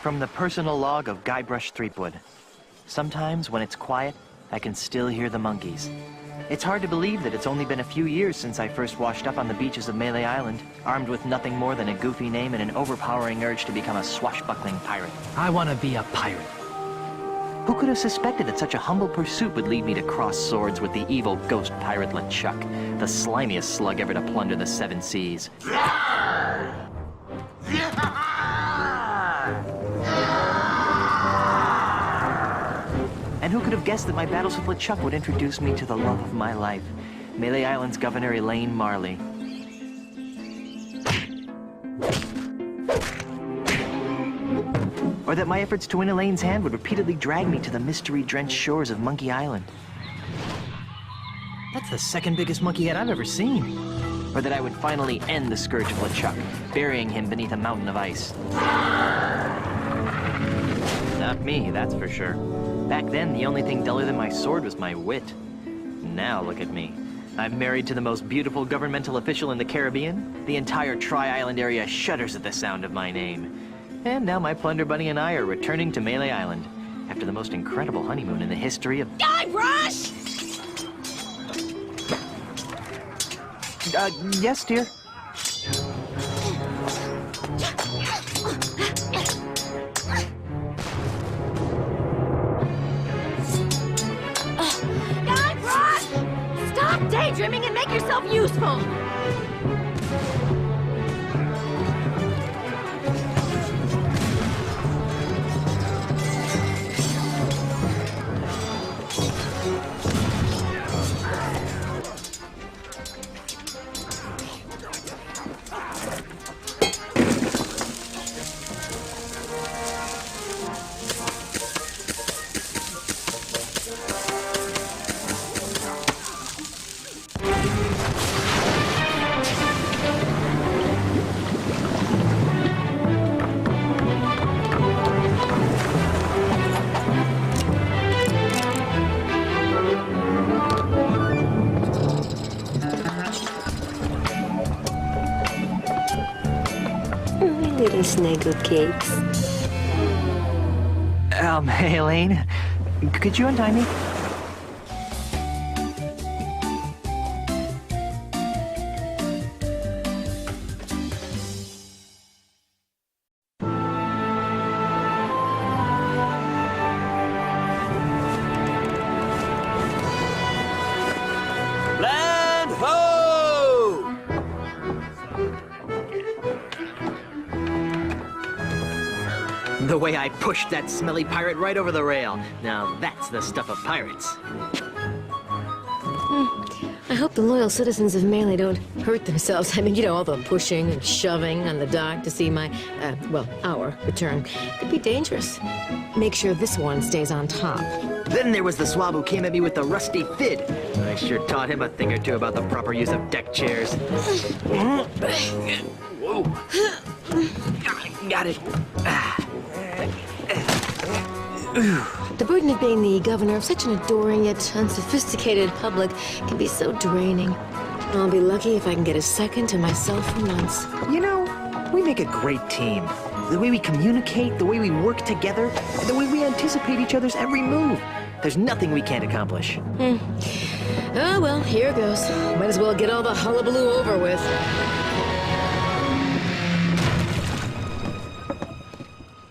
From the personal log of Guybrush Threepwood. Sometimes, when it's quiet, I can still hear the monkeys. It's hard to believe that it's only been a few years since I first washed up on the beaches of Melee Island, armed with nothing more than a goofy name and an overpowering urge to become a swashbuckling pirate. I want to be a pirate. Who could have suspected that such a humble pursuit would lead me to cross swords with the evil ghost pirate LeChuck, the slimiest slug ever to plunder the seven seas? And who could have guessed that my battles with LeChuck would introduce me to the love of my life, Melee Island's Governor Elaine Marley. Or that my efforts to win Elaine's hand would repeatedly drag me to the mystery-drenched shores of Monkey Island. That's the second biggest monkey head I've ever seen. Or that I would finally end the scourge of LeChuck, burying him beneath a mountain of ice. Not me, that's for sure. Back then, the only thing duller than my sword was my wit. Now look at me. I'm married to the most beautiful governmental official in the Caribbean. The entire Tri-Island area shudders at the sound of my name. And now my Plunder Bunny and I are returning to Melee Island after the most incredible honeymoon in the history of... Guybrush! Yes, dear? Guybrush! Stop daydreaming and make yourself useful! Little snuggle cakes. Hey, Elaine, could you untie me? Land ho! The way I pushed that smelly pirate right over the rail. Now that's the stuff of pirates. I hope the loyal citizens of Melee don't hurt themselves. I mean, you know, all the pushing and shoving on the dock to see my, our return could be dangerous. Make sure this one stays on top. Then there was the swab who came at me with the rusty fid. I sure taught him a thing or two about the proper use of deck chairs. Whoa. Got it. The burden of being the governor of such an adoring yet unsophisticated public can be so draining. I'll be lucky if I can get a second to myself for months. You know, we make a great team. The way we communicate, the way we work together, the way we anticipate each other's every move. There's nothing we can't accomplish. Oh, well, here goes. Might as well get all the hullabaloo over with.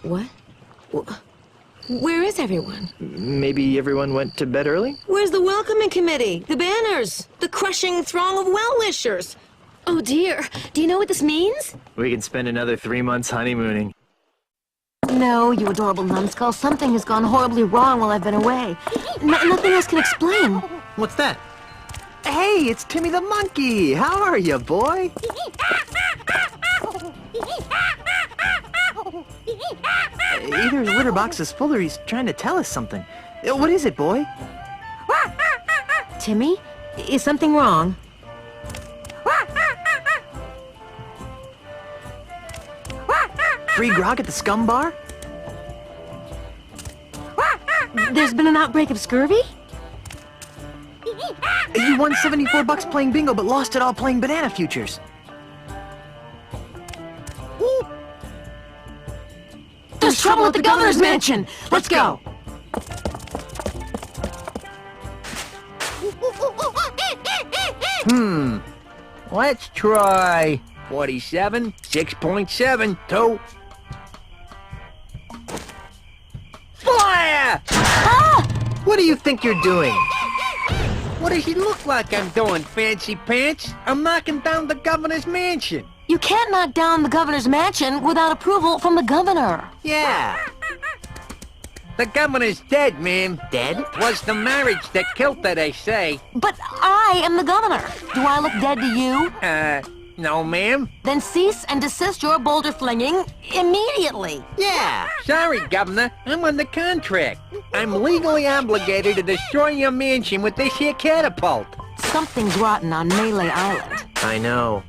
What? Where is everyone? Maybe everyone went to bed early? Where's the welcoming committee? The banners? The crushing throng of well-wishers? Oh dear, do you know what this means? We can spend another 3 months honeymooning. No, you adorable numbskull. Something has gone horribly wrong while I've been away. Nothing else can explain. What's that? Hey, it's Timmy the monkey! How are you, boy? Either his litter box is full or he's trying to tell us something. What is it, boy? Timmy? Is something wrong? Free grog at the scum bar? There's been an outbreak of scurvy? You won $74 playing bingo, but lost it all playing banana futures. The trouble at the governor's mansion. Let's go. Let's try 47, 6.7, 2. Fire! What do you think you're doing? What does it look like I'm doing, fancy pants? I'm knocking down the governor's mansion. You can't knock down the governor's mansion without approval from the governor. Yeah. The governor's dead, ma'am. Dead? Was the marriage that killed her, they say. But I am the governor. Do I look dead to you? No, ma'am. Then cease and desist your boulder flinging immediately. Yeah. Sorry, Governor. I'm under contract. I'm legally obligated to destroy your mansion with this here catapult. Something's rotten on Melee Island. I know.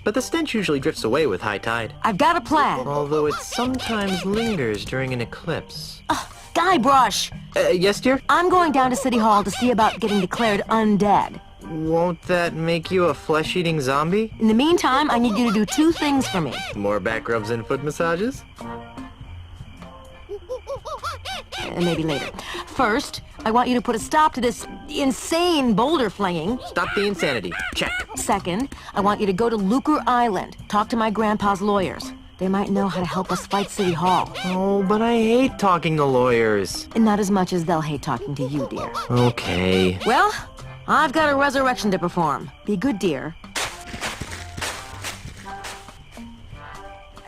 But the stench usually drifts away with high tide. I've got a plan. Although it sometimes lingers during an eclipse. Guybrush! Yes, dear? I'm going down to City Hall to see about getting declared undead. Won't that make you a flesh-eating zombie? In the meantime, I need you to do 2 things for me. More back rubs and foot massages? Maybe later. First, I want you to put a stop to this insane boulder flinging. Stop the insanity. Check. Second, I want you to go to Lucre Island. Talk to my grandpa's lawyers. They might know how to help us fight City Hall. Oh, but I hate talking to lawyers. And not as much as they'll hate talking to you, dear. Okay. Well, I've got a resurrection to perform. Be good, dear.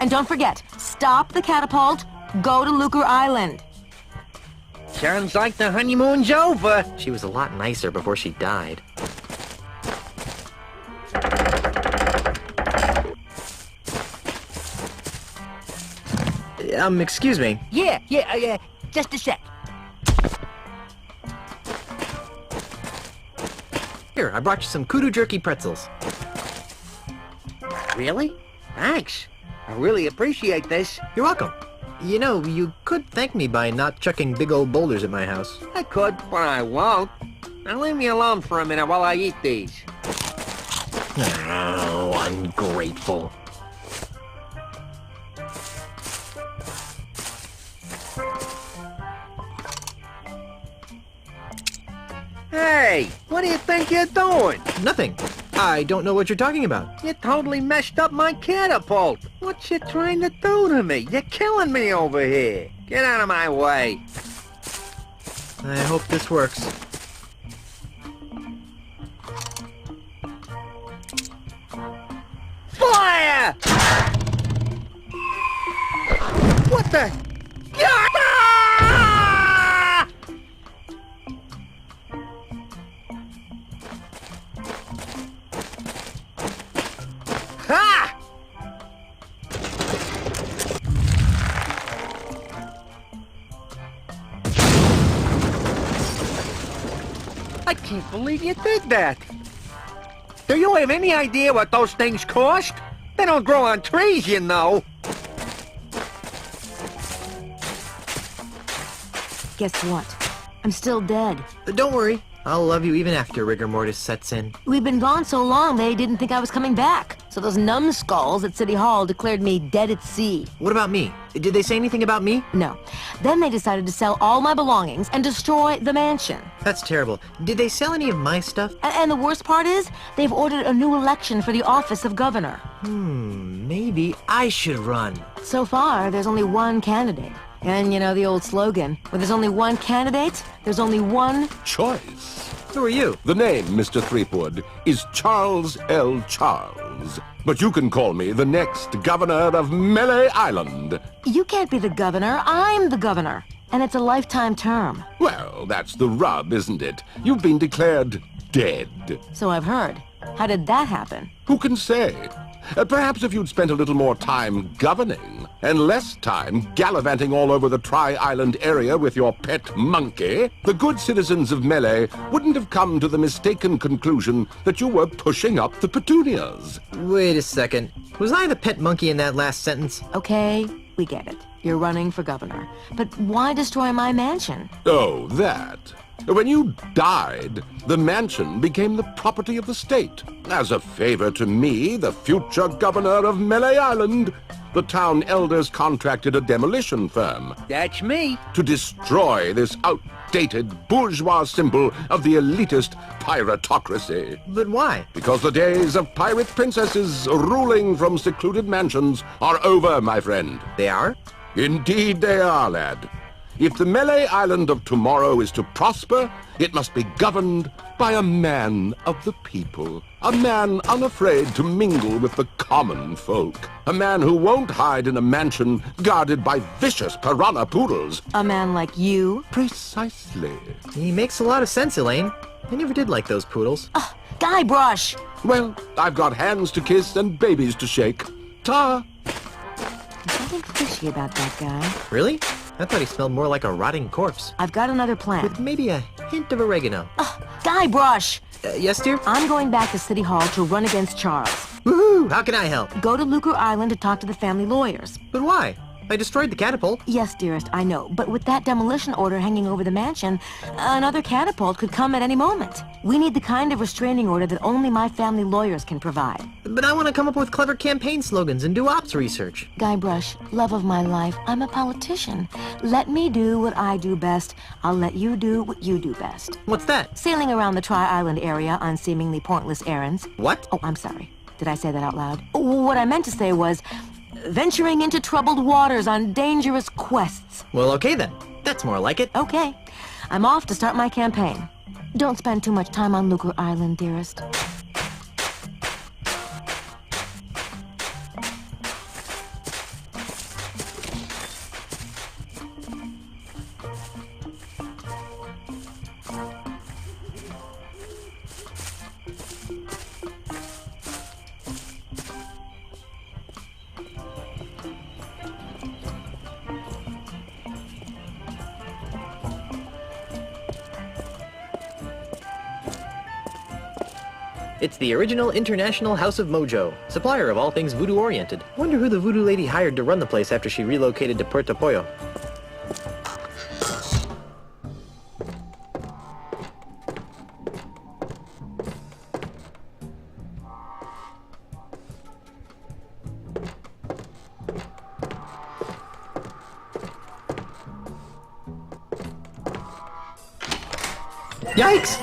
And don't forget, stop the catapult, go to Lucre Island. Sounds like the honeymoon's over. She was a lot nicer before she died. Excuse me. Yeah, just a sec. Here, I brought you some kudu jerky pretzels. Really? Thanks. I really appreciate this. You're welcome. You know, you could thank me by not chucking big old boulders at my house. I could, but I won't. Now leave me alone for a minute while I eat these. Oh, ungrateful. Hey, what do you think you're doing? Nothing. I don't know what you're talking about. You totally messed up my catapult. What you trying to do to me? You're killing me over here. Get out of my way. I hope this works. Fire! What the? Ah! Ha! I can't believe you did that. Do you have any idea what those things cost? They don't grow on trees, you know. Guess what? I'm still dead. Don't worry. I'll love you even after rigor mortis sets in. We've been gone so long, they didn't think I was coming back. So those numbskulls at City Hall declared me dead at sea. What about me? Did they say anything about me? No. Then they decided to sell all my belongings and destroy the mansion. That's terrible. Did they sell any of my stuff? And the worst part is, they've ordered a new election for the office of governor. Maybe I should run. So far, there's only one candidate. And you know the old slogan, where there's only one candidate, there's only one... Choice. Who are you? The name, Mr. Threepwood, is Charles L. Charles. But you can call me the next governor of Melee Island. You can't be the governor, I'm the governor. And it's a lifetime term. Well, that's the rub, isn't it? You've been declared dead. So I've heard. How did that happen? Who can say? Perhaps if you'd spent a little more time governing, and less time gallivanting all over the Tri-Island area with your pet monkey, the good citizens of Melee wouldn't have come to the mistaken conclusion that you were pushing up the petunias. Wait a second. Was I the pet monkey in that last sentence? Okay, we get it. You're running for governor. But why destroy my mansion? Oh, that. When you died, the mansion became the property of the state. As a favor to me, the future governor of Melee Island, the town elders contracted a demolition firm That's me. to destroy this outdated bourgeois symbol of the elitist piratocracy. But why? Because the days of pirate princesses ruling from secluded mansions are over, my friend. They are? Indeed they are, lad. If the Melee Island of tomorrow is to prosper, it must be governed by a man of the people. A man unafraid to mingle with the common folk. A man who won't hide in a mansion guarded by vicious piranha poodles. A man like you? Precisely. He makes a lot of sense, Elaine. I never did like those poodles. Guybrush! Well, I've got hands to kiss and babies to shake. Ta! There's something fishy about that guy. Really? I thought he smelled more like a rotting corpse. I've got another plan. With maybe a hint of oregano. Guybrush! Yes, dear? I'm going back to City Hall to run against Charles. Woohoo! How can I help? Go to Lucre Island to talk to the family lawyers. But why? I destroyed the catapult. Yes, dearest, I know. But with that demolition order hanging over the mansion, another catapult could come at any moment. We need the kind of restraining order that only my family lawyers can provide. But I want to come up with clever campaign slogans and do ops research. Guybrush, love of my life, I'm a politician. Let me do what I do best. I'll let you do what you do best. What's that? Sailing around the Tri-Island area on seemingly pointless errands. What? Oh, I'm sorry. Did I say that out loud? What I meant to say was venturing into troubled waters on dangerous quests. Well, okay then. That's more like it. Okay. I'm off to start my campaign. Don't spend too much time on Lucre Island, dearest. It's the original International House of Mojo, supplier of all things voodoo-oriented. Wonder who the voodoo lady hired to run the place after she relocated to Puerto Pollo. Yikes!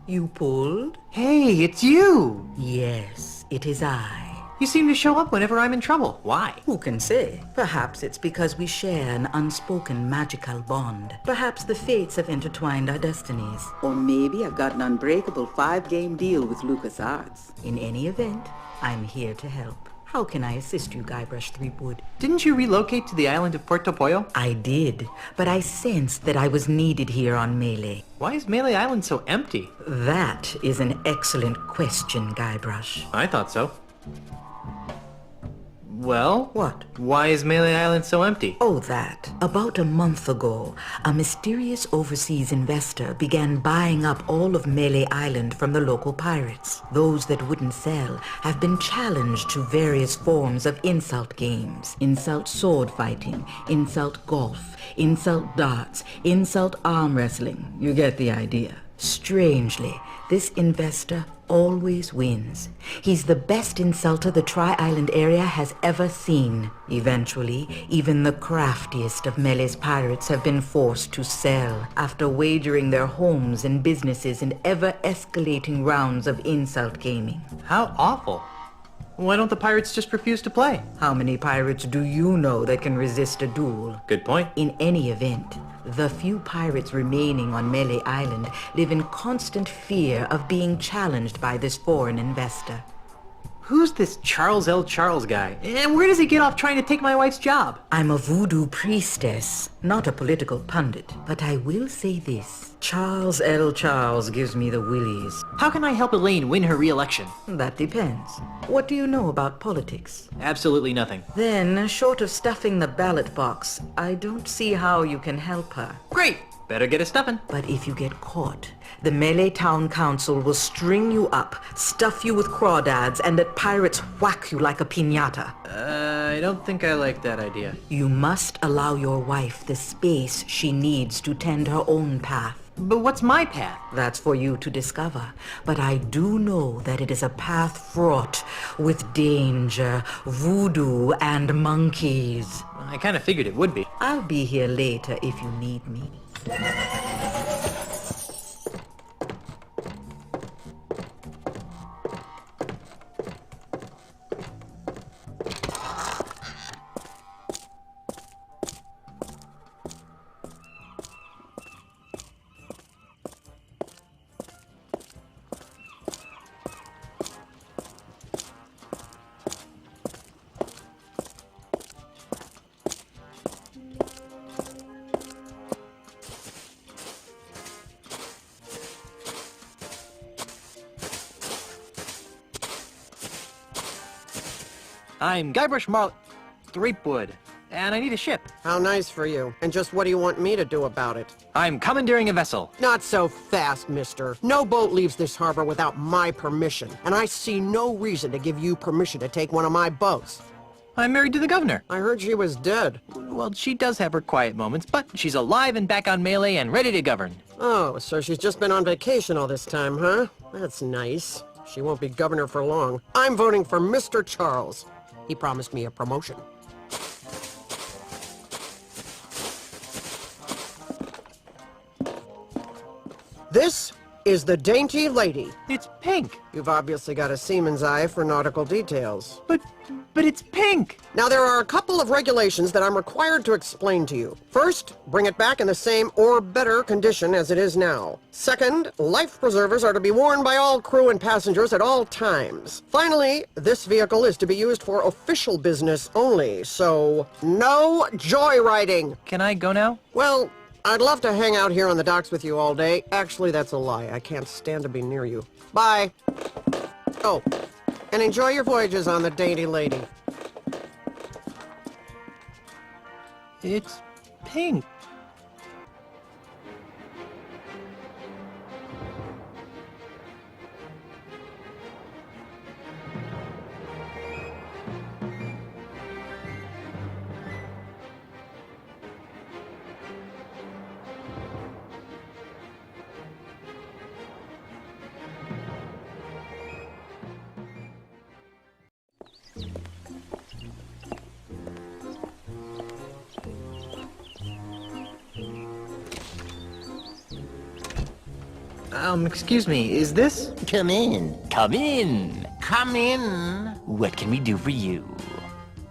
You pulled? Hey, it's you! Yes, it is I. You seem to show up whenever I'm in trouble. Why? Who can say? Perhaps it's because we share an unspoken magical bond. Perhaps the fates have intertwined our destinies. Or maybe I've got an unbreakable 5-game deal with LucasArts. In any event, I'm here to help. How can I assist you, Guybrush Threepwood? Didn't you relocate to the island of Puerto Pollo? I did, but I sensed that I was needed here on Melee. Why is Melee Island so empty? That is an excellent question, Guybrush. I thought so. Well? What? Why is Melee Island so empty? Oh, that. About a month ago, a mysterious overseas investor began buying up all of Melee Island from the local pirates. Those that wouldn't sell have been challenged to various forms of insult games. Insult sword fighting, insult golf, insult darts, insult arm wrestling. You get the idea. Strangely, this investor always wins. He's the best insulter the Tri-Island area has ever seen. Eventually, even the craftiest of Melee's pirates have been forced to sell after wagering their homes and businesses in ever-escalating rounds of insult gaming. How awful. Why don't the pirates just refuse to play? How many pirates do you know that can resist a duel? Good point. In any event, the few pirates remaining on Melee Island live in constant fear of being challenged by this foreign investor. Who's this Charles L. Charles guy? And where does he get off trying to take my wife's job? I'm a voodoo priestess, not a political pundit. But I will say this. Charles L. Charles gives me the willies. How can I help Elaine win her re-election? That depends. What do you know about politics? Absolutely nothing. Then, short of stuffing the ballot box, I don't see how you can help her. Great! Better get a stuffing. But if you get caught, the Melee Town Council will string you up, stuff you with crawdads, and let pirates whack you like a piñata. I don't think I like that idea. You must allow your wife the space she needs to tend her own path. But what's my path? That's for you to discover. But I do know that it is a path fraught with danger, voodoo, and monkeys. I kind of figured it would be. I'll be here later if you need me. I'm Guybrush Threepwood, and I need a ship. How nice for you. And just what do you want me to do about it? I'm commandeering a vessel. Not so fast, mister. No boat leaves this harbor without my permission, and I see no reason to give you permission to take one of my boats. I'm married to the governor. I heard she was dead. Well, she does have her quiet moments, but she's alive and back on Melee and ready to govern. Oh, so she's just been on vacation all this time, huh? That's nice. She won't be governor for long. I'm voting for Mr. Charles. He promised me a promotion. This is the Dainty Lady. It's pink. You've obviously got a seaman's eye for nautical details. But it's pink. Now, there are a couple of regulations that I'm required to explain to you. First, bring it back in the same or better condition as it is now. Second, life preservers are to be worn by all crew and passengers at all times. Finally, this vehicle is to be used for official business only, so no joyriding. Can I go now? Well, I'd love to hang out here on the docks with you all day. Actually, that's a lie. I can't stand to be near you. Bye. Oh, and enjoy your voyages on the Dainty Lady. It's pink. Excuse me, is this? Come in. Come in. Come in. What can we do for you?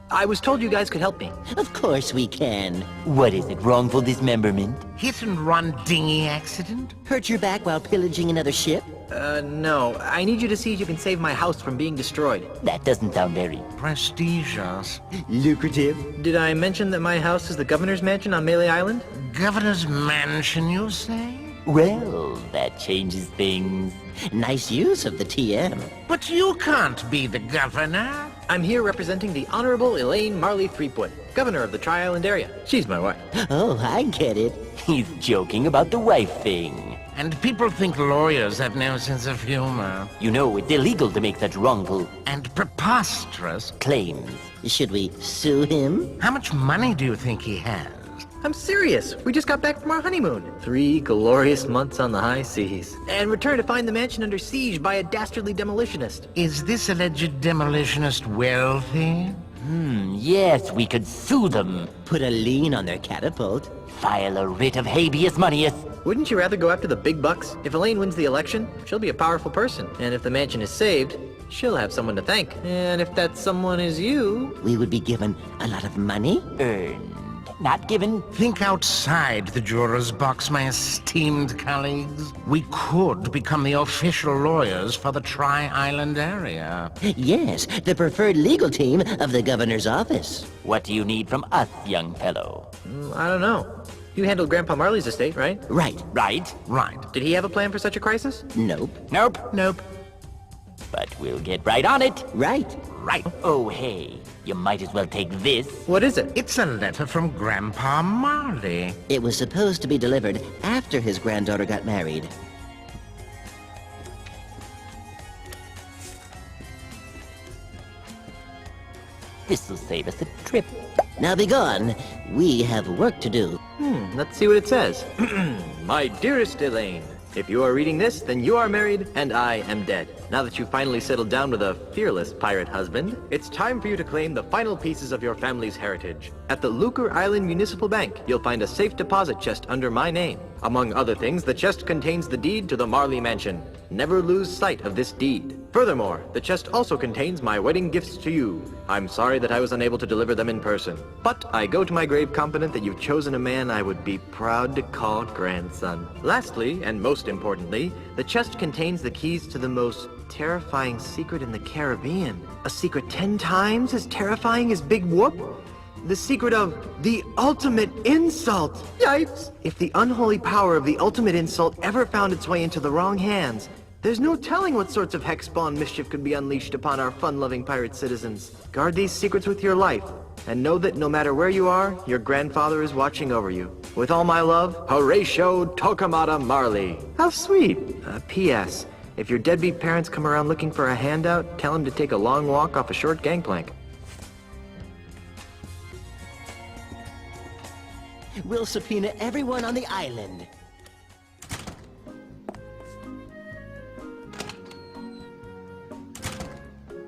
I was told you guys could help me. Of course we can. What is it, wrongful dismemberment? Hit and run dinghy accident? Hurt your back while pillaging another ship? No. I need you to see if you can save my house from being destroyed. That doesn't sound very Prestigious. lucrative. Did I mention that my house is the governor's mansion on Melee Island? Governor's mansion, you say? Well, that changes things. Nice use of the TM. But you can't be the governor. I'm here representing the Honorable Elaine Marley Threepwood, governor of the Tri-Island area. She's my wife. Oh, I get it. He's joking about the wife thing. And people think lawyers have no sense of humor. You know, it's illegal to make such wrongful And preposterous. claims. Should we sue him? How much money do you think he has? I'm serious. We just got back from our honeymoon. 3 glorious months on the high seas. And returned to find the mansion under siege by a dastardly demolitionist. Is this alleged demolitionist wealthy? Yes, we could sue them. Put a lien on their catapult. File a writ of habeas moneyus. Wouldn't you rather go after the big bucks? If Elaine wins the election, she'll be a powerful person. And if the mansion is saved, she'll have someone to thank. And if that someone is you... We would be given a lot of money. Earned, not given. Think outside the juror's box, my esteemed colleagues. We could become the official lawyers for the Tri-Island area. Yes, the preferred legal team of the governor's office. What do you need from us, young fellow? I don't know. You handled Grandpa Marley's estate, right? Right. Right? Right. Did he have a plan for such a crisis? Nope. Nope. Nope. But we'll get right on it. Right. Right. Oh, hey, you might as well take this. What is it? It's a letter from Grandpa Marley. It was supposed to be delivered after his granddaughter got married. This'll save us a trip. Now be gone. We have work to do. Let's see what it says. My dearest Elaine, if you are reading this, then you are married and I am dead. Now that you've finally settled down with a fearless pirate husband, it's time for you to claim the final pieces of your family's heritage. At the Lucre Island Municipal Bank, you'll find a safe deposit chest under my name. Among other things, the chest contains the deed to the Marley Mansion. Never lose sight of this deed. Furthermore, the chest also contains my wedding gifts to you. I'm sorry that I was unable to deliver them in person, but I go to my grave confident that you've chosen a man I would be proud to call grandson. Lastly, and most importantly, the chest contains the keys to the most terrifying secret in the Caribbean. A secret 10 times as terrifying as Big Whoop? The secret of the ultimate insult. Yipes! If the unholy power of the ultimate insult ever found its way into the wrong hands, there's no telling what sorts of hex-spawn mischief could be unleashed upon our fun-loving pirate citizens. Guard these secrets with your life, and know that no matter where you are, your grandfather is watching over you. With all my love, Horatio Torquemada Marley. How sweet. P.S. If your deadbeat parents come around looking for a handout, tell them to take a long walk off a short gangplank. We'll subpoena everyone on the island.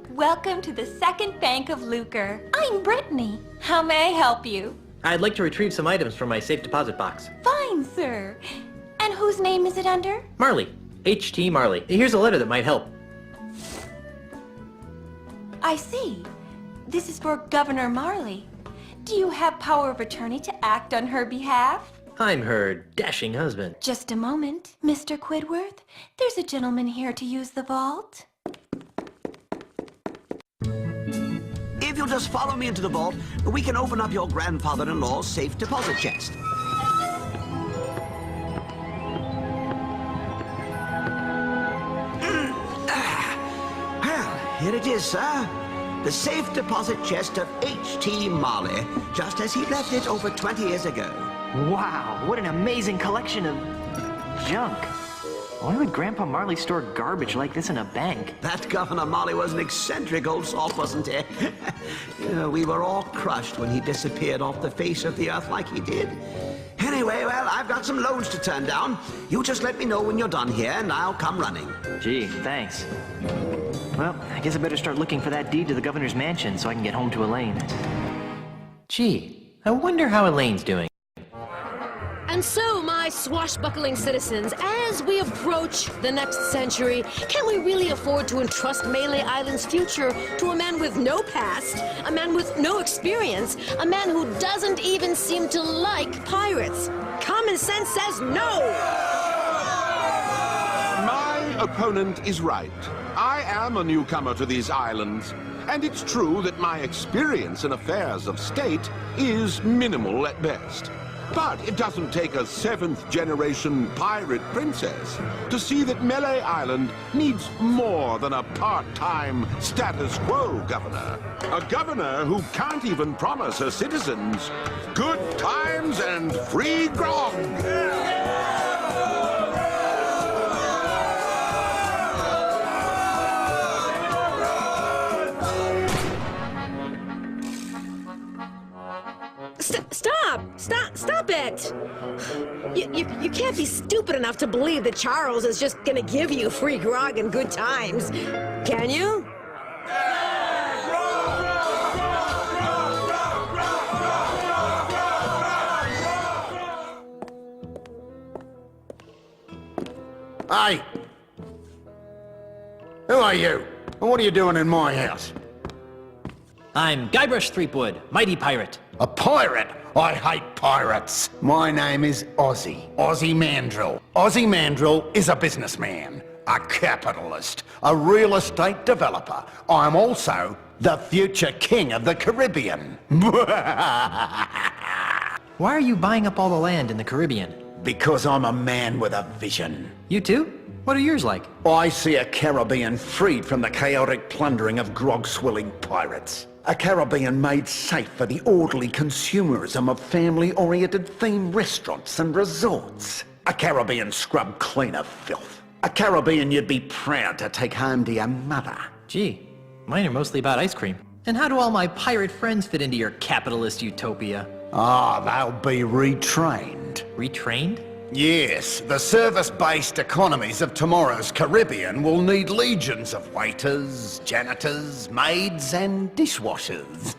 Welcome to the Second Bank of Lucre. I'm Brittany. How may I help you? I'd like to retrieve some items from my safe deposit box. Fine, sir. And whose name is it under? Marley. H.T. Marley. Here's a letter that might help. I see. This is for Governor Marley. Do you have power of attorney to act on her behalf? I'm her dashing husband. Just a moment, Mr. Quidworth. There's a gentleman here to use the vault. If you'll just follow me into the vault, we can open up your grandfather-in-law's safe deposit chest. Well, here it is, sir. The safe deposit chest of H.T. Marley, just as he left it over 20 years ago. Wow, what an amazing collection of junk. Why would Grandpa Marley store garbage like this in a bank? That Governor Marley was an eccentric old salt, wasn't he? We were all crushed when he disappeared off the face of the earth like he did. Anyway, well, I've got some loans to turn down. You just let me know when you're done here, and I'll come running. Gee, thanks. Well, I guess I better start looking for that deed to the governor's mansion so I can get home to Elaine. Gee, I wonder how Elaine's doing. And so, my swashbuckling citizens, as we approach the next century, can we really afford to entrust Melee Island's future to a man with no past, a man with no experience, a man who doesn't even seem to like pirates? Common sense says no! My opponent is right. I am a newcomer to these islands, and it's true that my experience in affairs of state is minimal at best. But it doesn't take a seventh-generation pirate princess to see that Melee Island needs more than a part-time status quo governor. A governor who can't even promise her citizens good times and free grog. Stop it! You can't be stupid enough to believe that Charles is just gonna give you free grog and good times, can you? Hey! Who are you? And what are you doing in my house? I'm Guybrush Threepwood, mighty pirate. A pirate? I hate pirates. My name is Ozzy. Ozzy Mandrill. Ozzy Mandrill is a businessman, a capitalist, a real estate developer. I'm also the future king of the Caribbean. Why are you buying up all the land in the Caribbean? Because I'm a man with a vision. You too? What are yours like? I see a Caribbean freed from the chaotic plundering of grog-swilling pirates. A Caribbean made safe for the orderly consumerism of family-oriented themed restaurants and resorts. A Caribbean scrubbed clean of filth. A Caribbean you'd be proud to take home to your mother. Gee, mine are mostly about ice cream. And how do all my pirate friends fit into your capitalist utopia? Ah, they'll be retrained. Retrained? Yes, the service-based economies of tomorrow's Caribbean will need legions of waiters, janitors, maids, and dishwashers.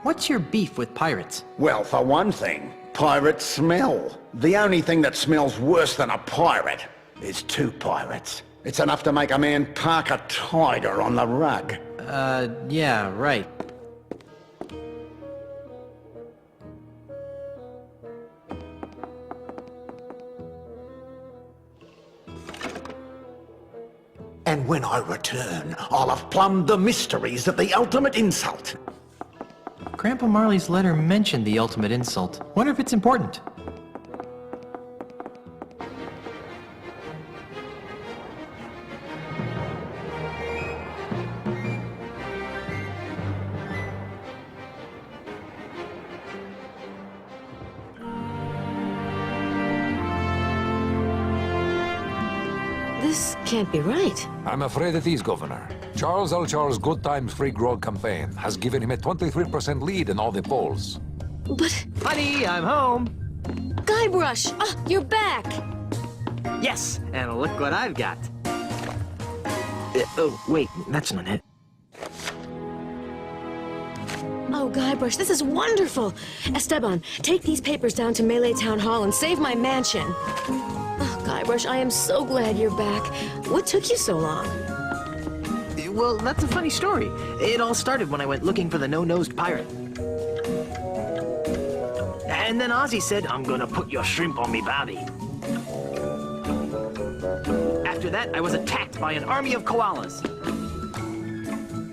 What's your beef with pirates? Well, for one thing, pirates smell. The only thing that smells worse than a pirate is two pirates. It's enough to make a man park a tiger on the rug. Yeah, right. And when I return, I'll have plumbed the mysteries of the ultimate insult. Grandpa Marley's letter mentioned the ultimate insult. Wonder if it's important. This can't be right. I'm afraid it is, Governor. Charles L. Charles' Good Times Free Grog campaign has given him a 23% lead in all the polls. But... Honey, I'm home! Guybrush! Ah, you're back! Yes, and look what I've got. Oh, wait, that's not it. Oh, Guybrush, this is wonderful! Esteban, take these papers down to Melee Town Hall and save my mansion. Oh, Guybrush, I am so glad you're back. What took you so long? Well, that's a funny story. It all started when I went looking for the no-nosed pirate. And then Ozzy said, "I'm gonna put your shrimp on me bobby." After that, I was attacked by an army of koalas.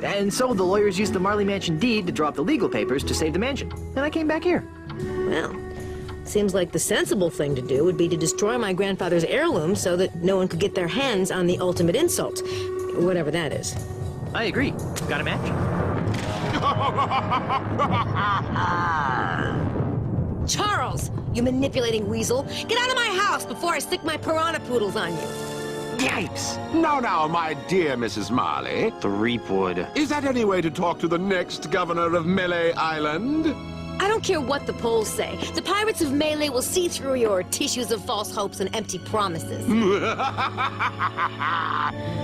And so the lawyers used the Marley Mansion deed to draw up the legal papers to save the mansion. And I came back here. Well, seems like the sensible thing to do would be to destroy my grandfather's heirloom so that no one could get their hands on the ultimate insult. Whatever that is. I agree. Got a match? Charles, you manipulating weasel! Get out of my house before I stick my piranha poodles on you! Yipes! Now, my dear Mrs. Marley. Threepwood. Is that any way to talk to the next governor of Melee Island? I don't care what the polls say. The pirates of Melee will see through your tissues of false hopes and empty promises.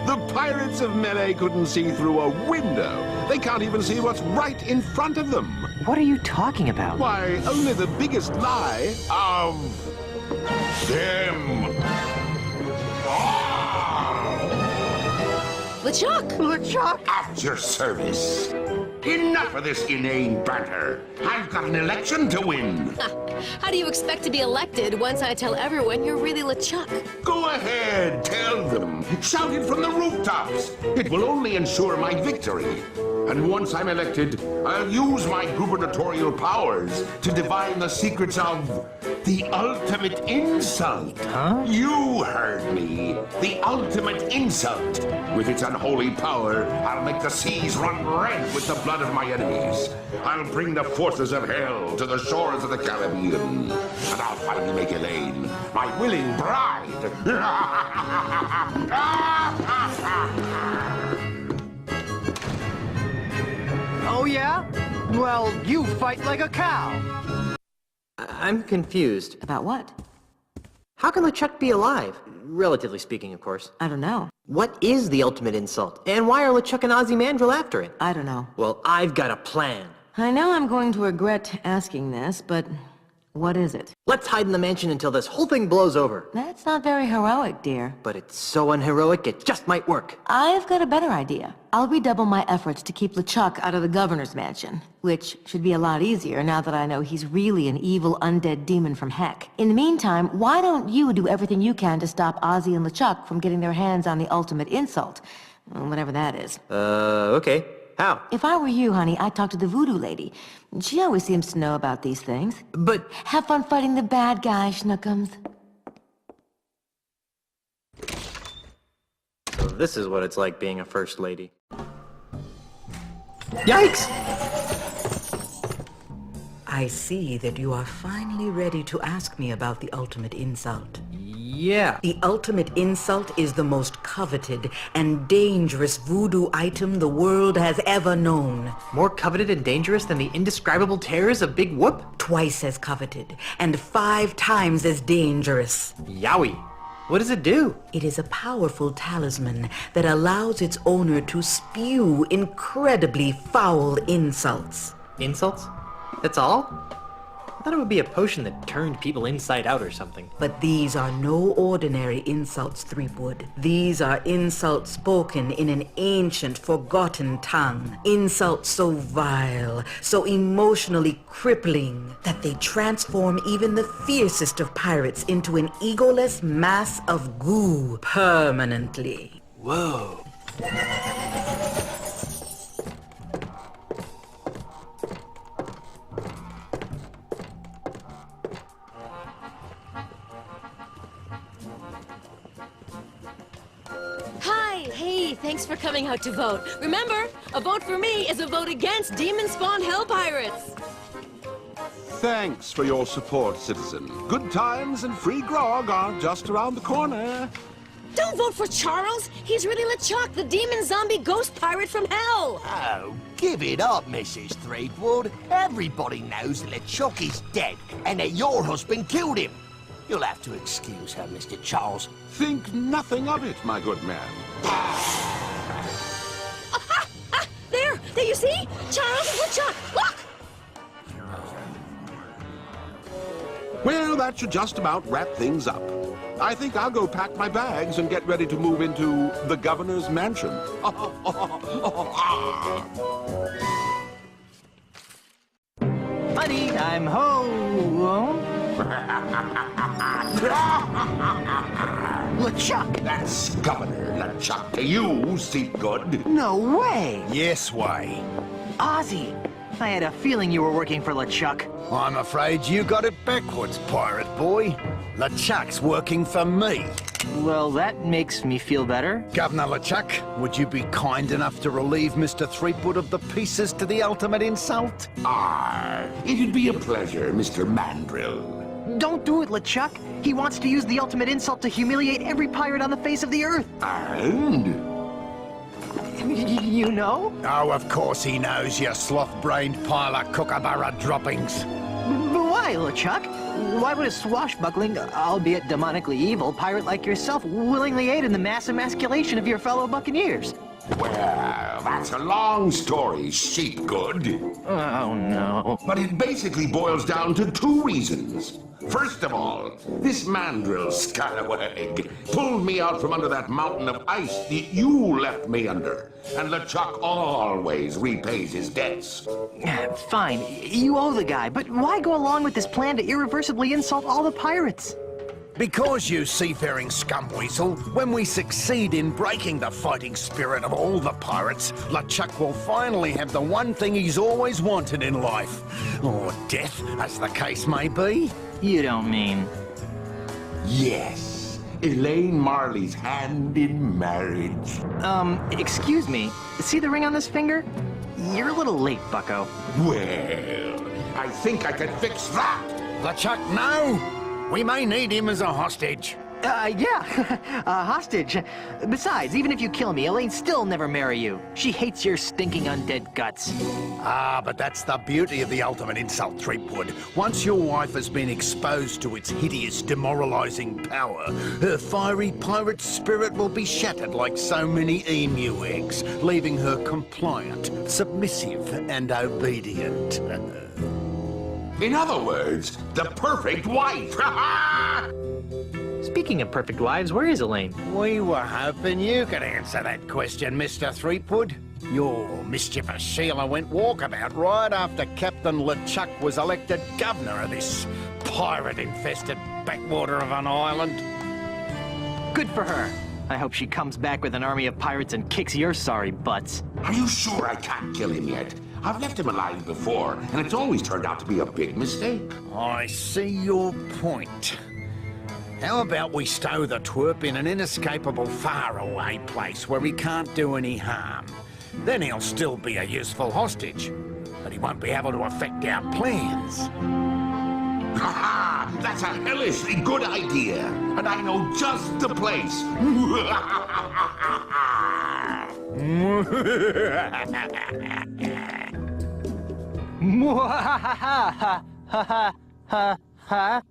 The pirates of Melee couldn't see through a window. They can't even see what's right in front of them. What are you talking about? Why, only the biggest lie of them. LeChuck! LeChuck! At your service. Enough of this inane banter. I've got an election to win. How do you expect to be elected once I tell everyone you're really LeChuck? Go ahead, tell them. Shout it from the rooftops. It will only ensure my victory. And once I'm elected, I'll use my gubernatorial powers to divine the secrets of the ultimate insult. Huh? You heard me. The ultimate insult. With its unholy power, I'll make the seas run red with the blood of my enemies. I'll bring the forces of hell to the shores of the Caribbean. And I'll finally make Elaine my willing bride. Oh, yeah? Well, you fight like a cow. I'm confused. About what? How can LeChuck be alive? Relatively speaking, of course. I don't know. What is the ultimate insult? And why are LeChuck and Ozymandias after it? I don't know. Well, I've got a plan. I know I'm going to regret asking this, but what is it? Let's hide in the mansion until this whole thing blows over. That's not very heroic, dear. But it's so unheroic, it just might work. I've got a better idea. I'll redouble my efforts to keep LeChuck out of the governor's mansion, which should be a lot easier now that I know he's really an evil undead demon from heck. In the meantime, why don't you do everything you can to stop Ozzy and LeChuck from getting their hands on the ultimate insult? Whatever that is. Okay. How? If I were you, honey, I'd talk to the voodoo lady. She always seems to know about these things. But... Have fun fighting the bad guy, Schnookums. So this is what it's like being a first lady. Yikes! I see that you are finally ready to ask me about the ultimate insult. Yeah. The ultimate insult is the most coveted and dangerous voodoo item the world has ever known. More coveted and dangerous than the indescribable terrors of Big Whoop? Twice as coveted and 5 times as dangerous. Yowie. What does it do? It is a powerful talisman that allows its owner to spew incredibly foul insults. Insults? That's all? I thought it would be a potion that turned people inside out or something. But these are no ordinary insults, Threepwood. These are insults spoken in an ancient, forgotten tongue. Insults so vile, so emotionally crippling, that they transform even the fiercest of pirates into an egoless mass of goo permanently. Whoa. Hey, thanks for coming out to vote. Remember, a vote for me is a vote against demon-spawned hell pirates. Thanks for your support, citizen. Good times and free grog are just around the corner. Don't vote for Charles. He's really LeChuck, the demon zombie ghost pirate from hell. Oh, give it up, Mrs. Threepwood. Everybody knows that LeChuck is dead and that your husband killed him. You'll have to excuse her, Mr. Charles. Think nothing of it, my good man. There, you see? Charles and LeChuck, look! Well, that should just about wrap things up. I think I'll go pack my bags and get ready to move into the governor's mansion. Honey, I'm home. LeChuck! That's Governor LeChuck to you, Seatgood. No way! Yes way. Ozzy, I had a feeling you were working for LeChuck. I'm afraid you got it backwards, pirate boy. LeChuck's working for me. Well, that makes me feel better. Governor LeChuck, would you be kind enough to relieve Mr. Threepwood of the pieces to the ultimate insult? It'd be a pleasure, Mr. Mandrill. Don't do it, LeChuck. He wants to use the ultimate insult to humiliate every pirate on the face of the earth. And? You know? Oh, of course he knows, you sloth-brained pile of kookaburra droppings. But why, LeChuck? Why would a swashbuckling, albeit demonically evil, pirate like yourself willingly aid in the mass emasculation of your fellow buccaneers? Well, that's a long story, Sheepgood. Oh, no. But it basically boils down to 2 reasons. First of all, this mandrill scallywag pulled me out from under that mountain of ice that you left me under. And LeChuck always repays his debts. Fine, you owe the guy, but why go along with this plan to irreversibly insult all the pirates? Because, you seafaring scumweasel, when we succeed in breaking the fighting spirit of all the pirates, LeChuck will finally have the one thing he's always wanted in life. Or death, as the case may be. You don't mean... Yes, Elaine Marley's hand in marriage. Excuse me. See the ring on this finger? You're a little late, bucko. Well, I think I can fix that. LeChuck, no! We may need him as a hostage. Yeah, a hostage. Besides, even if you kill me, Elaine'll still never marry you. She hates your stinking undead guts. But that's the beauty of the ultimate insult, Threepwood. Once your wife has been exposed to its hideous, demoralizing power, her fiery pirate spirit will be shattered like so many emu eggs, leaving her compliant, submissive, and obedient. In other words, the perfect wife. Speaking of perfect wives, where is Elaine? We were hoping you could answer that question, Mr. Threepwood. Your mischievous Sheila went walkabout right after Captain LeChuck was elected governor of this pirate-infested backwater of an island. Good for her. I hope she comes back with an army of pirates and kicks your sorry butts. Are you sure I can't kill him yet? I've left him alive before, and it's always turned out to be a big mistake. I see your point. How about we stow the twerp in an inescapable faraway place where he can't do any harm? Then he'll still be a useful hostage, but he won't be able to affect our plans. Ha ha! That's a hellishly good idea, and I know just the place. Mwahaha! Ha ha ha ha ha.